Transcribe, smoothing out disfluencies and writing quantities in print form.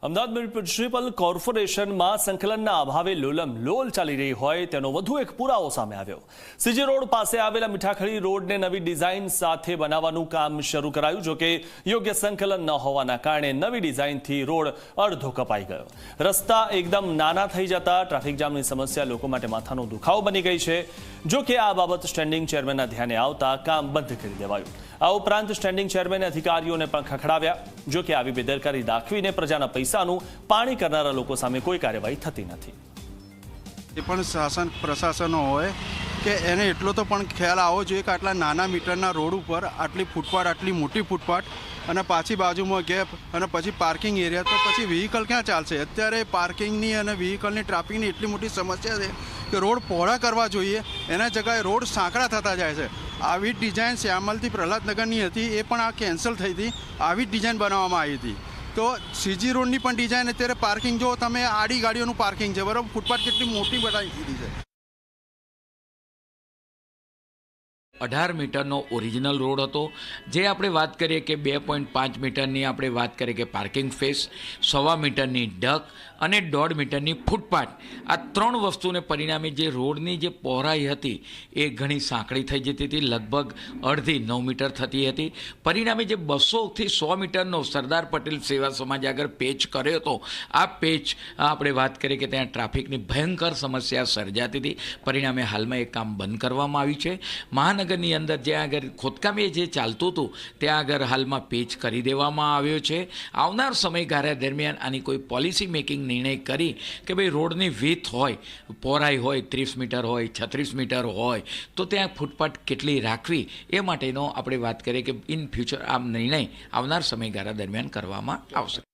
Ahmedabad municipal કોર્પોરેશનમાં સંકલનના અભાવે લોલમ-લોલ ચાલી રહી હોય તેનો વધુ એક પુરાવો સામે આવ્યો। સીજી રોડ પાસે આવેલા મીઠાખડી રોડને નવી ડિઝાઇન સાથે બનાવવાનું કામ શરૂ કરાયું, જો કે યોગ્ય સંકલન ન હોવાના કારણે નવી ડિઝાઇનથી રોડ અડધો કપાઈ ગયો। રસ્તા એકદમ નાના થઈ જતા ટ્રાફિક જામની સમસ્યા લોકો માટે માથાનો દુખાવો બની ગઈ છે। જો કે આ બાબત સ્ટેન્ડિંગ ચેરમેનના ધ્યાને આવતા કામ બંધ કરી દેવાયું। આ ઉપરાંત સ્ટેન્ડિંગ ચેરમેને અધિકારીઓને પણ ખખડાવ્યા। જો કે આવી બેદરકારી દાખવીને પ્રજાના પૈસાનું પાણી કરનારા લોકો સામે કોઈ કાર્યવાહી થતી નથી। એ પણ શાસન પ્રશાસનો હોય કે એને એટલો તો પણ ખ્યાલ આવવો જોઈએ કે આટલા નાના મીટરના રોડ ઉપર આટલી ફૂટપાથ, આટલી મોટી ફૂટપાથ અને પાછી બાજુમાં ગેપ અને પછી પાર્કિંગ એરિયા, તો પછી વ્હીકલ ક્યાં ચાલશે? અત્યારે પાર્કિંગની અને વ્હીકલની ટ્રાફિકની એટલી મોટી સમસ્યા છે કે રોડ પહોળા કરવા જોઈએ, એના જગ્યાએ રોડ સાંકડા થતા જાય છે। આવી જ ડિઝાઇન શ્યામલથી પ્રહલાદનગરની હતી, એ પણ આ કેન્સલ થઈ હતી। આવી જ ડિઝાઇન બનાવવામાં આવી હતી। તો સીજી રોડની પણ ડિઝાઇન અત્યારે પાર્કિંગ જો તમે આડી ગાડીઓનું પાર્કિંગ છે, બરાબર, ફૂટપાથ કેટલી મોટી બનાવી દીધી છે। 18 મીટરનો ઓરિજિનલ રોડ હતો, જે આપણે વાત કરીએ કે 2.5 મીટરની આપણે વાત કરીએ કે પાર્કિંગ ફેસ, 1.25 મીટરની ડક અને 1.5 મીટરની ફૂટપાથ, આ ત્રણ વસ્તુને પરિણામે જે રોડની જે પહોળાઈ હતી એ ઘણી સાંકડી થઈ જતી હતી, લગભગ અડધી 9 મીટર થતી હતી। પરિણામે જે 200થી 100 મીટરનો સરદાર પટેલ સેવા સમાજ આગળ પેચ કર્યો હતો, આ પેચ આપણે વાત કરીએ કે ત્યાં ટ્રાફિકની ભયંકર સમસ્યા સર્જાતી હતી। પરિણામે હાલમાં એ કામ બંધ કરવામાં આવ્યું છે। મહાનગરની અંદર જ્યાં આગળ ખોદકામ જે ચાલતું હતું ત્યાં આગળ હાલમાં પેચ કરી દેવામાં આવ્યો છે। આવનાર સમયગાળા દરમિયાન આની કોઈ પોલિસી મેકિંગ નિર્ણય કરી કે ભાઈ રોડની વિડ્થ હોય, પહોળાઈ હોય 30 મીટર હોય, 36 મીટર હોય, તો ત્યાં ફૂટપાથ કેટલી રાખવી એ માટેનો આપણે વાત કરીએ કે ઇન ફ્યુચર આ નિર્ણય આવનાર સમયગાળા દરમિયાન કરવામાં આવશે।